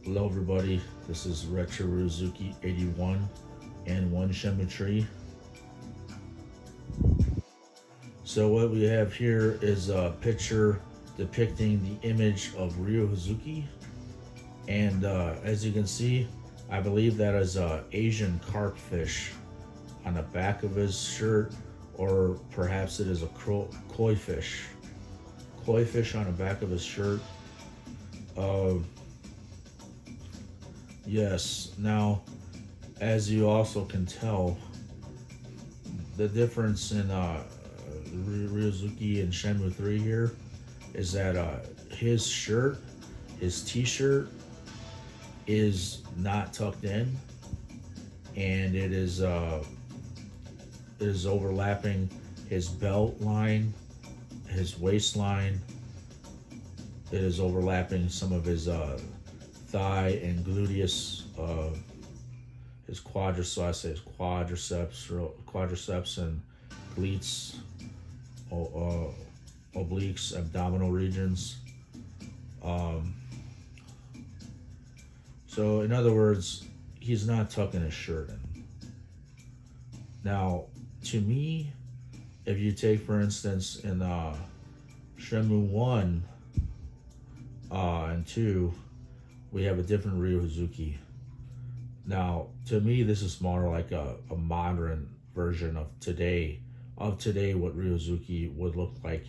Hello everybody, this is Retro Hazuki 81 and 1 Shenmue tree. So what we have here is a picture depicting the image of Ryo Hazuki, and as you can see, I believe that is a Asian carp fish on the back of his shirt, or perhaps it is a koi fish. Koi fish on the back of his shirt. Yes, now as you also can tell, the difference in Ryozuki and Shenmue 3 here is that his shirt, his t-shirt is not tucked in, and it is overlapping his belt line, his waistline. It is overlapping some of his thigh and gluteus, his quadriceps, and cleats, obliques, abdominal regions. So in other words, he's not tucking his shirt in. Now, to me, if you take, for instance, in Shenmue 1 and 2, we have a different Ryo Hazuki. Now, to me, this is more like a modern version of today, what Ryo Hazuki would look like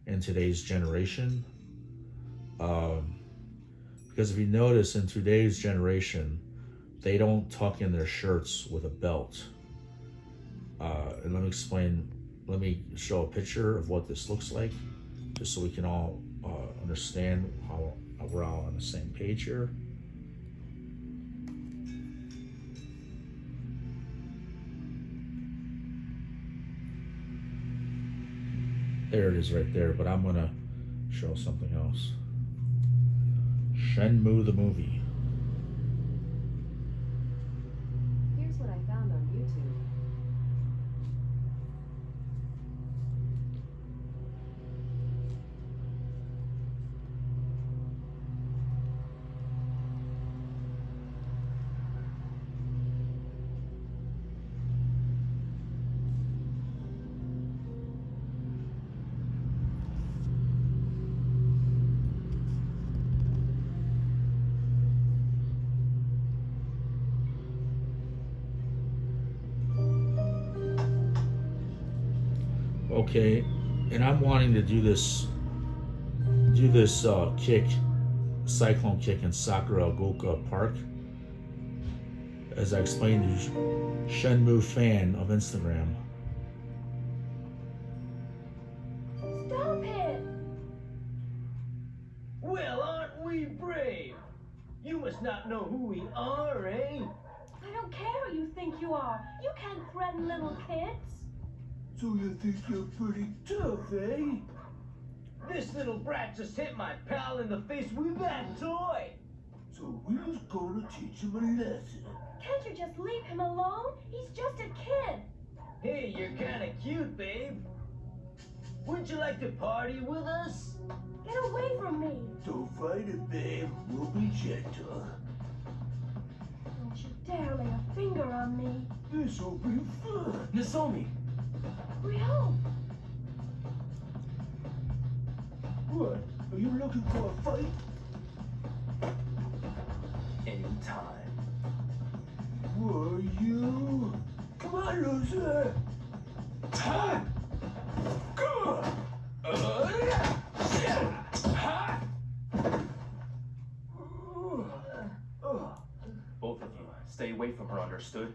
in today's generation. Because if you notice, in today's generation, they don't tuck in their shirts with a belt. And let me show a picture of what this looks like, just so we can all understand how we're all on the same page here. There it is right there, but I'm gonna show something else. Shenmue the movie. Here's what I found on YouTube. Okay, and I'm wanting to do this kick, cyclone kick in Sakura Goka Park, as I explained to Shenmue fan of Instagram. Stop it! Well, aren't we brave? You must not know who we are, eh? I don't care who you think you are. You can't threaten little kids. So you think you're pretty tough, eh? This little brat just hit my pal in the face with that toy. So we're just gonna teach him a lesson. Can't you just leave him alone? He's just a kid. Hey, you're kinda cute, babe. Would you like to party with us? Get away from me. Don't fight it, babe. We'll be gentle. Don't you dare lay a finger on me. This'll be fun. Nasomi! Ryo! What? Are you looking for a fight? Anytime. Who are you? Come on, loser! Ha! Good! Both of you, stay away from her, understood?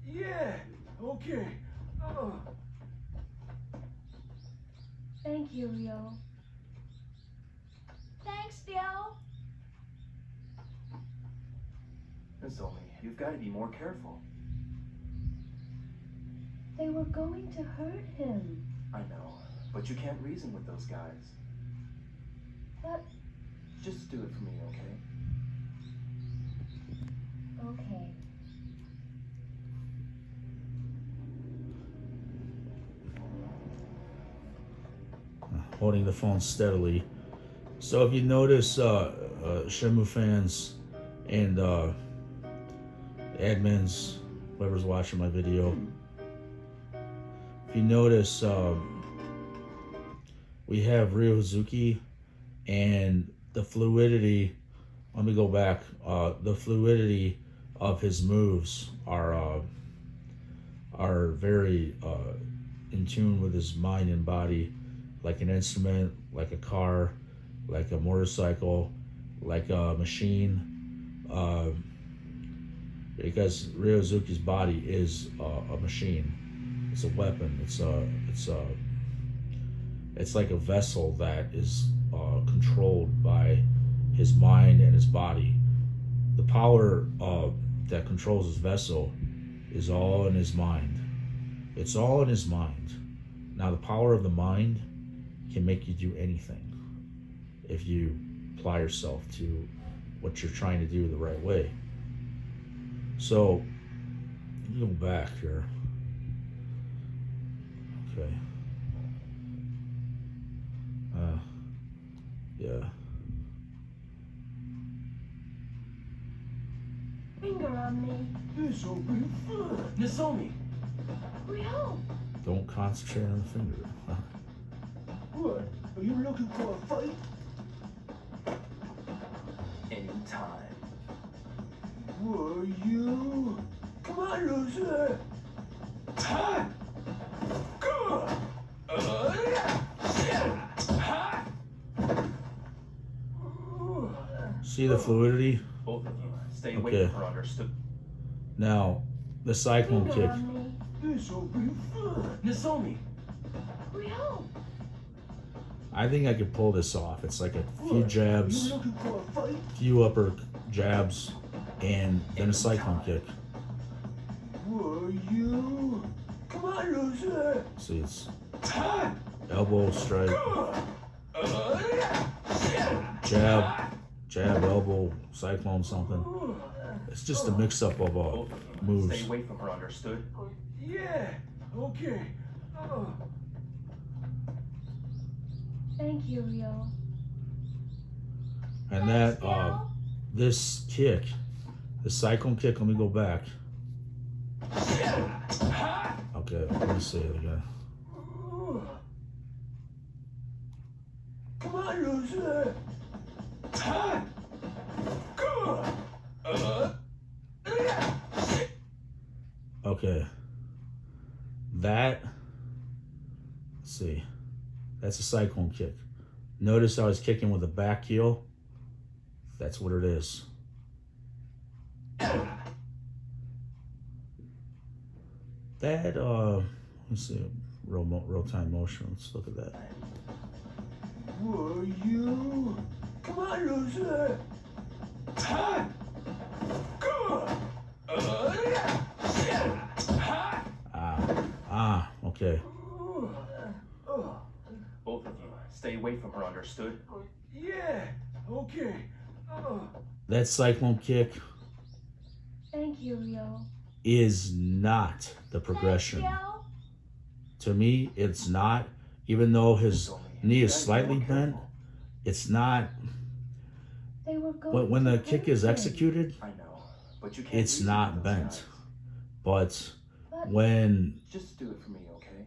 Yeah, okay. Thank you, Ryo. Thanks, Theo. Nasomi, you've got to be more careful. They were going to hurt him. I know, but you can't reason with those guys. But, Just do it for me, okay? okay. Holding the phone steadily. So if you notice, Shenmue fans, And admins, whoever's watching my video, if you notice, we have Hazuki, and the fluidity. Let me go back. The fluidity of his moves are very in tune with his mind and body, like an instrument, like a car, like a motorcycle, like a machine. Because Ryozuki's body is a machine. It's a weapon. It's like a vessel that is controlled by his mind and his body. The power that controls his vessel is all in his mind. It's all in his mind. Now, the power of the mind can make you do anything if you apply yourself to what you're trying to do the right way. So, let me go back here. Okay. Yeah. Finger on me. This'll be fun. Nozomi! Ryo! Don't concentrate on the finger. What? Are you looking for a fight? Anytime. Were you? Come on, loser! See the fluidity? Both of you, stay away Okay. from her, understood? Now, the cyclone Finger kick. on me. This'll be fun. Nozomi! Ryo! I think I could pull this off. It's like a few What? Are jabs, you looking for a fight? few upper jabs, and then a cyclone kick. Were you? Come on, loser! See, it's elbow, strike, jab, elbow, cyclone, something. It's just a mix-up of Both of you, moves. stay away from her, understood? Yeah, okay. Thank you, Ryo. And that, Still? this kick, the cyclone kick, let me go back. Okay, let me say it again. Come on, loser! Okay. That, let's see, that's a cyclone kick. Notice I was kicking with the back heel. That's what it is. That, let's see, real time motion. Let's look at that. Were you? Come on, loser! Okay. Both of you, stay away from her, understood? Yeah, okay. That cyclone kick Thank you, Ryo. is not the progression. Thanks, Ryo. To me, it's not. Even though his knee is slightly bent, it's not. They were going When the to kick is anything. executed, I know, but you can't it's reason not with those bent. guys. But But, when Just do it for me, okay?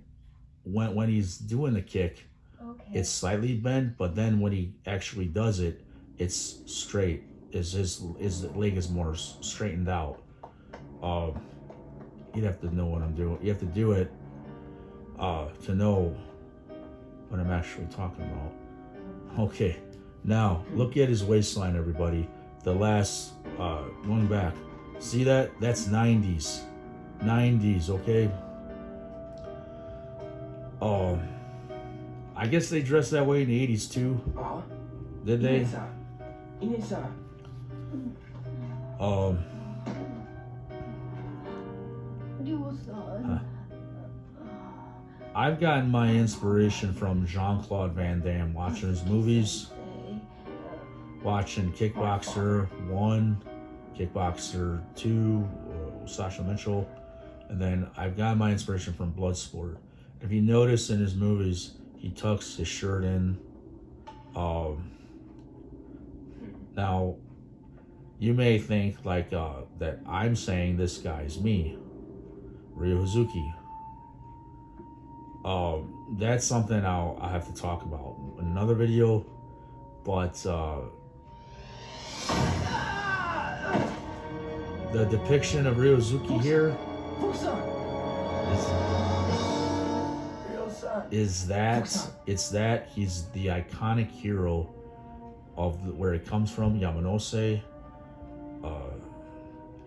when he's doing the kick, okay. it's slightly bent. But then when he actually does it, it's straight. His leg is more straightened out. You'd have to know what I'm doing. You have to do it to know what I'm actually talking about. Okay, now look at his waistline, everybody. The last, going back, see that? That's 90s. 90s, okay? I guess they dressed that way in the 80s too. Uh-huh. Did they? Ine-san. Ryo-san. I've gotten my inspiration from Jean-Claude Van Damme, watching his movies, watching Kickboxer 1, Kickboxer 2, Sasha Mitchell, and then I've gotten my inspiration from Bloodsport. If you notice in his movies, he tucks his shirt in. Now, you may think like that I'm saying this guy's me, Ryo Hazuki. That's something I have to talk about in another video, but the depiction of Ryo Hazuki here is that he's the iconic hero of where it comes from, Yamanose,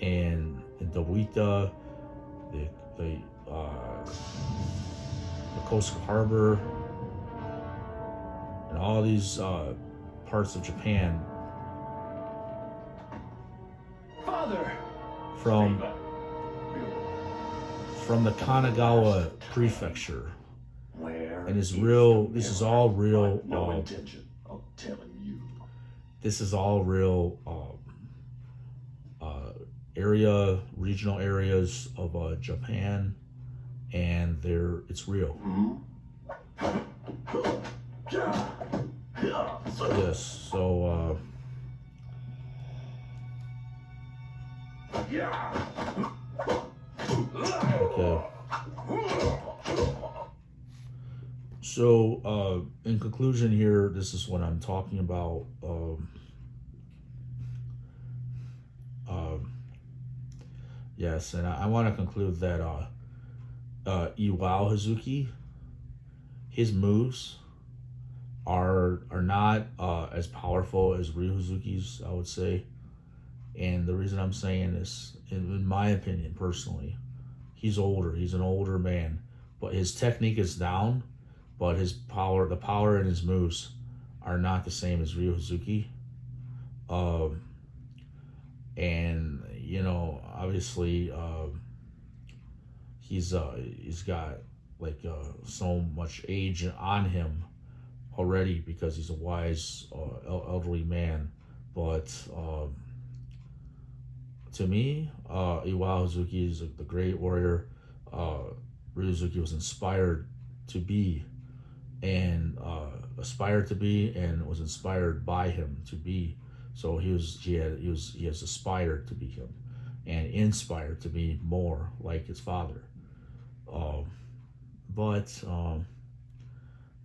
and Dawita, the Yokosuka Harbor, and all these parts of Japan. Father! From the Kanagawa prefecture. And this is all real. No intention of telling you. This is all real regional areas of Japan, and it's real. Yes, so okay. So, in conclusion here, this is what I'm talking about. Yes, and I want to conclude that Iwao Hazuki, his moves are not as powerful as Ryo Hazuki's, I would say. And the reason I'm saying this, in my opinion, personally, he's older. He's an older man, but his technique is down. But the power in his moves are not the same as Ryo Hazuki. And obviously, he's got like so much age on him already because he's a wise elderly man. But to me, Iwao Hazuki is the great warrior. Ryo Hazuki was inspired to be, and aspired to be, and was inspired by him to be. So he has aspired to be him, and inspired to be more like his father.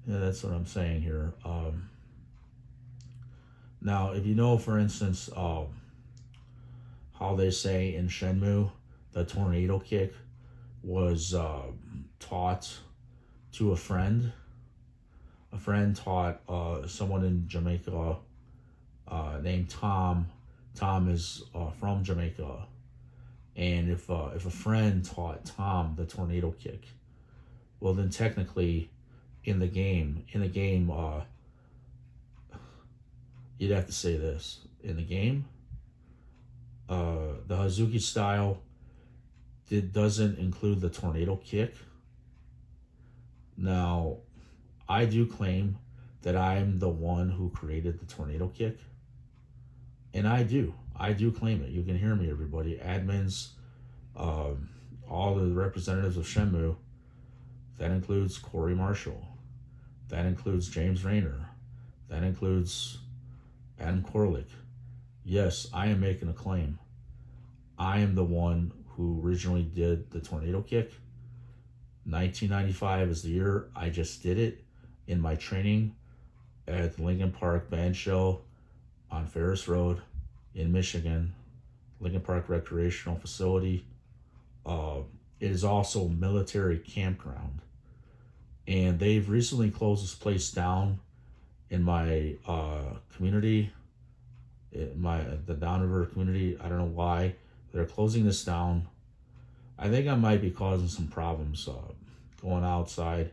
That's what I'm saying here. Now, if you know, for instance, how they say in Shenmue, the tornado kick was taught to a friend. A friend taught someone in Jamaica named Tom. Tom is from Jamaica, and if a friend taught Tom the tornado kick, well, then technically, in the game, you'd have to say this. In the game, the Hazuki style doesn't include the tornado kick. Now, I do claim that I'm the one who created the tornado kick. And I do claim it. You can hear me, everybody. Admins, all the representatives of Shenmue. That includes Corey Marshall. That includes James Rayner. That includes Adam Korlick. Yes, I am making a claim. I am the one who originally did the tornado kick. 1995 is the year I just did it in my training at the Lincoln Park Band Shell on Ferris Road in Michigan, Lincoln Park Recreational Facility. It is also a military campground. And they've recently closed this place down in my community, the Downriver community. I don't know why. They're closing this down. I think I might be causing some problems going outside.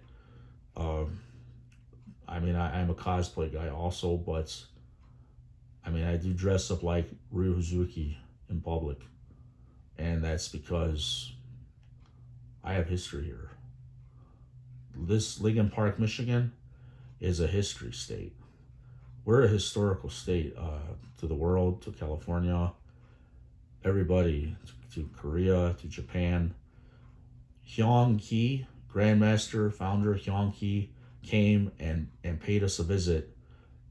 I'm a cosplay guy also, but I do dress up like Ryo Hazuki in public. And that's because I have history here. This Lincoln Park, Michigan is a history state. We're a historical state to the world, to California, everybody, to Korea, to Japan. Hyung Ki, Grandmaster, founder Hyung Ki, came and paid us a visit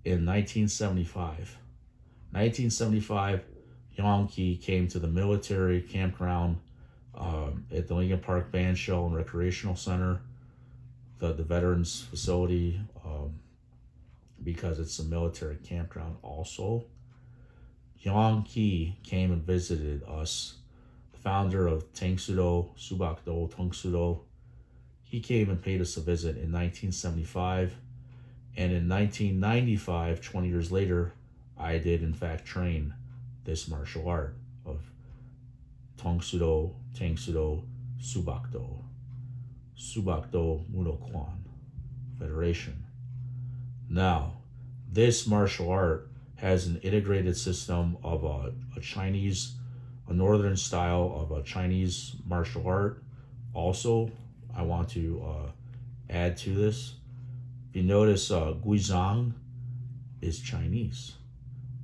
in 1975. 1975, Hazuki came to the military campground at the Lincoln Park Band Shell and Recreational Center, the veterans facility, because it's a military campground also. Hazuki came and visited us, the founder of Tangsudo, Subakdo, Tongsudo. He came and paid us a visit in 1975. And in 1995, 20 years later, I did in fact train this martial art of Tongsudo, Tangsudo, Subakdo. Subakdo Mudokwan Federation. Now, this martial art has an integrated system of a northern style of a Chinese martial art. Also, I want to add to this. If you notice, Guizhang is Chinese.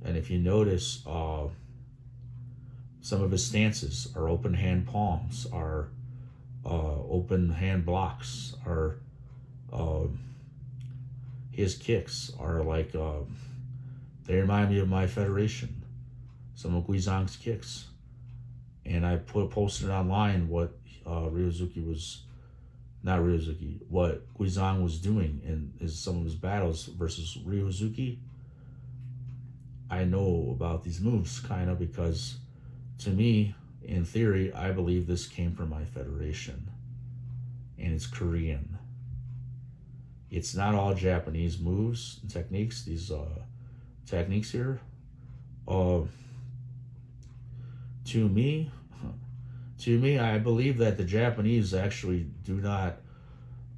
And if you notice, some of his stances are open hand palms, are open hand blocks, are his kicks are like, they remind me of my federation, some of Guizhang's kicks. And I posted online what what Guizhang was doing in some of his battles versus Hazuki. I know about these moves kind of because, to me, in theory, I believe this came from my federation, and it's Korean. It's not all Japanese moves and techniques. These techniques here, to me, I believe that the Japanese actually do not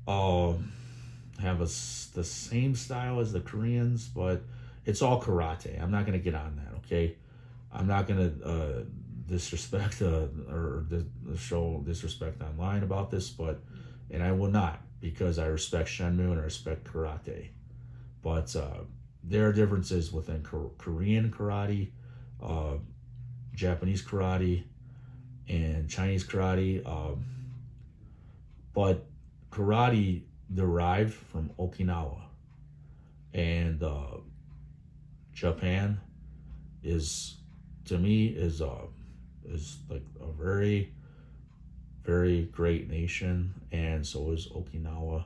have the same style as the Koreans, but it's all karate. I'm not going to get on that, okay? I'm not going to disrespect or show disrespect online about this, and I will not, because I respect Shenmue and I respect karate. But there are differences within Korean karate, Japanese karate, and Chinese karate. But karate derived from Okinawa, and Japan is, to me, is like a very, very great nation, and so is Okinawa.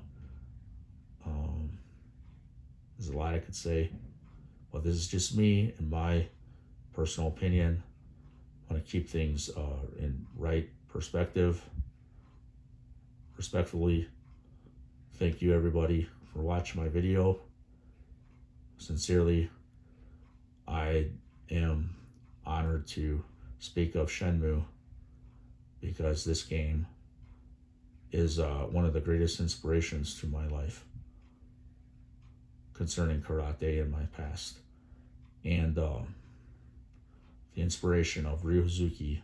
There's a lot I could say, but this is just me and my personal opinion. I want to keep things in right perspective. Respectfully, thank you everybody for watching my video. Sincerely, I am honored to speak of Shenmue, because this game is one of the greatest inspirations to my life concerning karate in my past. And the inspiration of Hazuki,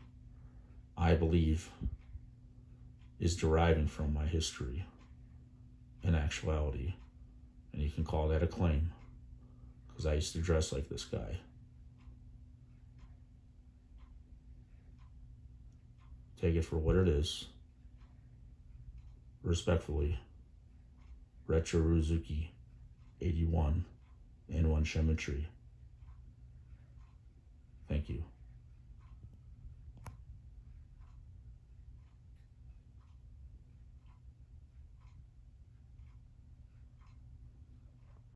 I believe, is deriving from my history in actuality. And you can call that a claim, because I used to dress like this guy. Take it for what it is. Respectfully, Retro Hazuki 81 and 1 Shemetry. Thank you.